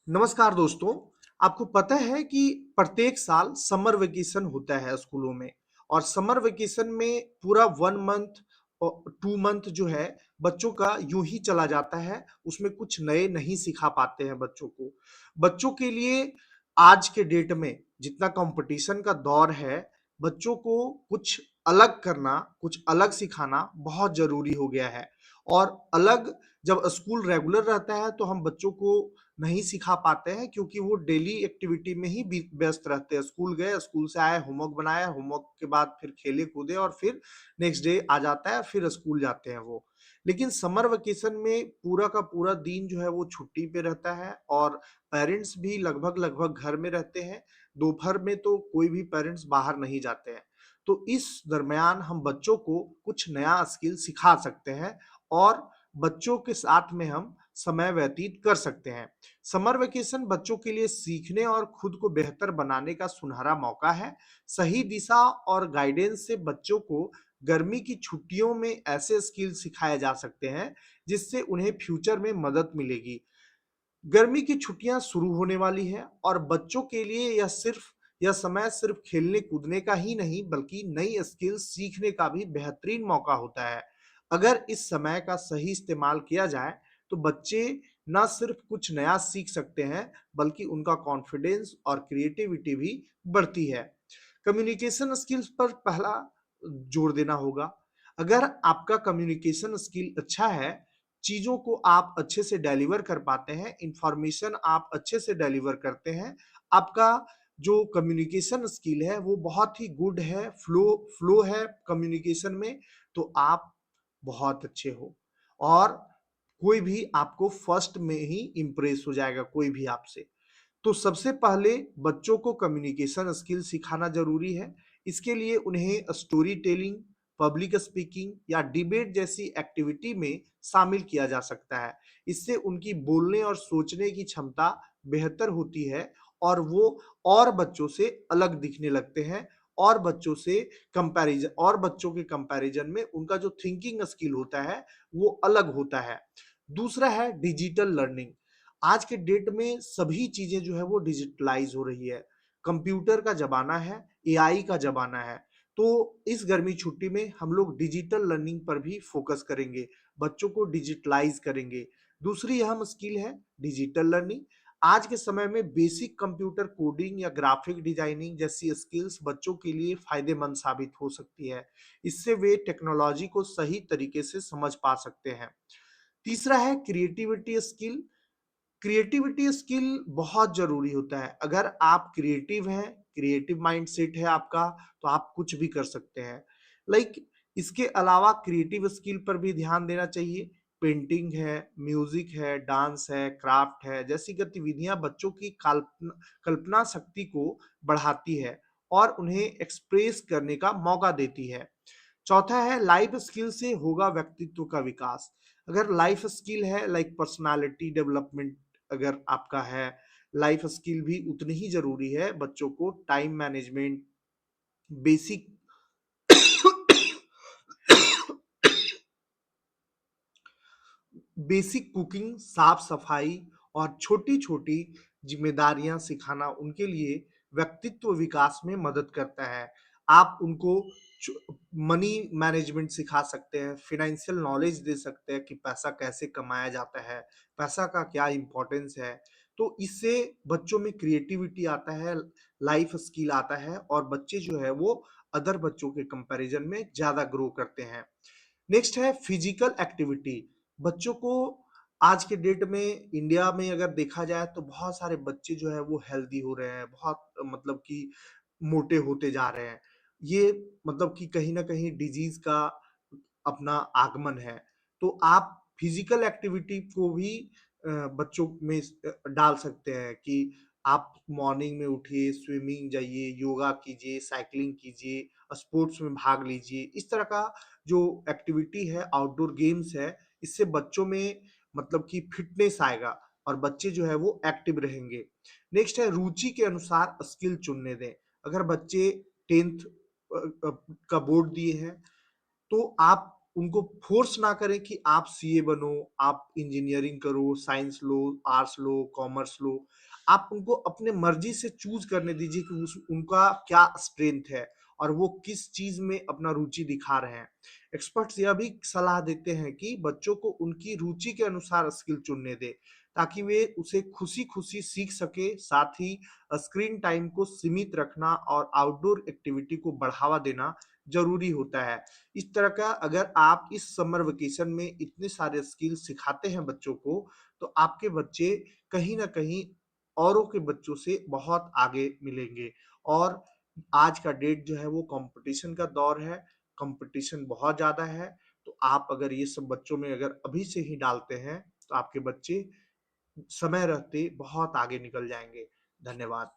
नमस्कार दोस्तों। आपको पता है कि प्रत्येक साल समर वेकेशन होता है स्कूलों में और समर वेकेशन में पूरा 1 मंथ और 2 मंथ जो है बच्चों का यूँ ही चला जाता है। उसमें कुछ नए नहीं सिखा पाते हैं बच्चों को। बच्चों के लिए आज के डेट में जितना कॉम्पिटिशन का दौर है, बच्चों को कुछ अलग करना, कुछ अलग सिखाना बहुत ज़रूरी हो गया है। और अलग जब स्कूल रेगुलर रहता है तो हम बच्चों को नहीं सिखा पाते हैं क्योंकि वो डेली एक्टिविटी में ही व्यस्त रहते हैं। स्कूल गए, स्कूल से आए, होमवर्क बनाया, होमवर्क के बाद फिर खेले कूदे और फिर नेक्स्ट डे आ जाता है, फिर स्कूल जाते हैं वो। लेकिन समर वेकेशन में पूरा का पूरा दिन जो है वो छुट्टी पे रहता है और पेरेंट्स भी लगभग लगभग घर में रहते हैं। दोपहर में तो कोई भी पेरेंट्स बाहर नहीं जाते हैं। तो इस दरमियान हम बच्चों को कुछ नया स्किल सिखा सकते हैं और बच्चों के साथ में हम समय व्यतीत कर सकते हैं। समर वेकेशन बच्चों के लिए सीखने और खुद को बेहतर बनाने का सुनहरा मौका है। सही दिशा और गाइडेंस से बच्चों को गर्मी की छुट्टियों में ऐसे स्किल सिखाए जा सकते हैं जिससे उन्हें फ्यूचर में मदद मिलेगी। गर्मी की छुट्टियां शुरू होने वाली है और बच्चों के लिए यह समय सिर्फ खेलने कूदने का ही नहीं बल्कि नई स्किल सीखने का भी बेहतरीन मौका होता है। अगर इस समय का सही इस्तेमाल किया जाए तो बच्चे न सिर्फ कुछ नया सीख सकते हैं बल्कि उनका कॉन्फिडेंस और क्रिएटिविटी भी बढ़ती है। कम्युनिकेशन स्किल्स पर पहला जोर देना होगा। अगर आपका कम्युनिकेशन स्किल अच्छा है, चीज़ों को आप अच्छे से डिलीवर कर पाते हैं, इन्फॉर्मेशन आप अच्छे से डिलीवर करते हैं, आपका जो कम्युनिकेशन स्किल है वो बहुत ही गुड है, फ्लो है कम्युनिकेशन में, तो आप बहुत अच्छे हो और कोई भी आपको फर्स्ट में ही इम्प्रेस हो जाएगा, कोई भी आपसे। तो सबसे पहले बच्चों को कम्युनिकेशन स्किल सिखाना ज़रूरी है। इसके लिए उन्हें स्टोरी टेलिंग, पब्लिक स्पीकिंग या डिबेट जैसी एक्टिविटी में शामिल किया जा सकता है। इससे उनकी बोलने और सोचने की क्षमता बेहतर होती है और वो और बच्चों से अलग दिखने लगते हैं और बच्चों के कंपैरिजन में उनका जो थिंकिंग स्किल होता है, वो अलग होता है। दूसरा है डिजिटल लर्निंग। आज के डेट में सभी चीजें जो है वो डिजिटलाइज हो रही है। कंप्यूटर का जमाना है, एआई का जमाना है। तो इस गर्मी छुट्टी में हम लोग डिजिटल लर्निंग पर भी फोकस करेंगे, बच्चों को डिजिटलाइज करेंगे। दूसरी अहम स्किल है डिजिटल लर्निंग। आज के समय में बेसिक कंप्यूटर कोडिंग या ग्राफिक डिजाइनिंग जैसी स्किल्स बच्चों के लिए फायदेमंद साबित हो सकती है। इससे वे टेक्नोलॉजी को सही तरीके से समझ पा सकते हैं। तीसरा है क्रिएटिविटी स्किल बहुत ज़रूरी होता है। अगर आप क्रिएटिव हैं, क्रिएटिव माइंडसेट है आपका, तो आप कुछ भी कर सकते हैं। लाइक इसके अलावा क्रिएटिव स्किल पर भी ध्यान देना चाहिए। पेंटिंग है, म्यूज़िक है, डांस है, क्राफ्ट है, जैसी गतिविधियाँ बच्चों की कल्पना शक्ति को बढ़ाती है और उन्हें एक्सप्रेस करने का मौका देती है। चौथा है लाइफ स्किल से होगा व्यक्तित्व का विकास। अगर लाइफ स्किल है लाइक पर्सनालिटी डेवलपमेंट, अगर आपका है, लाइफ स्किल भी उतनी ही जरूरी है। बच्चों को time management, basic basic cooking, साफ सफाई और छोटी छोटी जिम्मेदारियां सिखाना उनके लिए व्यक्तित्व विकास में मदद करता है। आप उनको मनी मैनेजमेंट सिखा सकते हैं, फाइनेंशियल नॉलेज दे सकते हैं कि पैसा कैसे कमाया जाता है, पैसा का क्या इंपॉर्टेंस है। तो इससे बच्चों में क्रिएटिविटी आता है, लाइफ स्किल आता है और बच्चे जो है वो अदर बच्चों के कंपैरिजन में ज्यादा ग्रो करते हैं। नेक्स्ट है फिजिकल एक्टिविटी। बच्चों को आज के डेट में इंडिया में अगर देखा जाए तो बहुत सारे बच्चे जो है वो हेल्दी हो रहे हैं, बहुत मतलब कि मोटे होते जा रहे हैं। ये मतलब कि कहीं न कहीं डिजीज़ का अपना आगमन है। तो आप फिजिकल एक्टिविटी को भी बच्चों में डाल सकते हैं कि आप मॉर्निंग में उठिए, स्विमिंग जाइए, योगा कीजिए, साइक्लिंग कीजिए, स्पोर्ट्स में भाग लीजिए। इस तरह का जो एक्टिविटी है, आउटडोर गेम्स है, इससे बच्चों में मतलब कि फिटनेस आएगा और बच्चे जो है वो एक्टिव रहेंगे। नेक्स्ट है रुचि के अनुसार स्किल चुनने दें। अगर बच्चे 10th का बोर्ड दिए हैं तो आप उनको फ़ोर्स ना करें कि आप सीए बनो, आप इंजीनियरिंग करो, साइंस लो, आर्ट्स लो, कॉमर्स लो। आप उनको अपने मर्ज़ी से चूज़ करने दीजिए कि उस उनका क्या स्ट्रेंथ है और वो किस चीज़ में अपना रुचि दिखा रहे हैं। एक्सपर्ट्स यह भी सलाह देते हैं कि बच्चों को उनकी रुचि के अनुसार स्किल चुनने दें, ताकि वे उसे खुशी-खुशी सीख सकें। साथ ही स्क्रीन टाइम को सीमित रखना और आउटडोर एक्टिविटी को बढ़ावा देना ज़रूरी होता है। इस तरह का अगर आप इस समर वेकेशन में इतने सारे स्किल सिखाते हैं बच्चों को, तो आपके बच्चे कहीं न कहीं औरों के बच्चों से बहुत आगे मिलेंगे। और आज का डेट जो है वो कॉम्पिटिशन का दौर है, कॉम्पिटिशन बहुत ज़्यादा है, तो आप अगर ये सब बच्चों में अगर अभी से ही डालते हैं, तो आपके बच्चे समय रहते बहुत आगे निकल जाएँगे। धन्यवाद।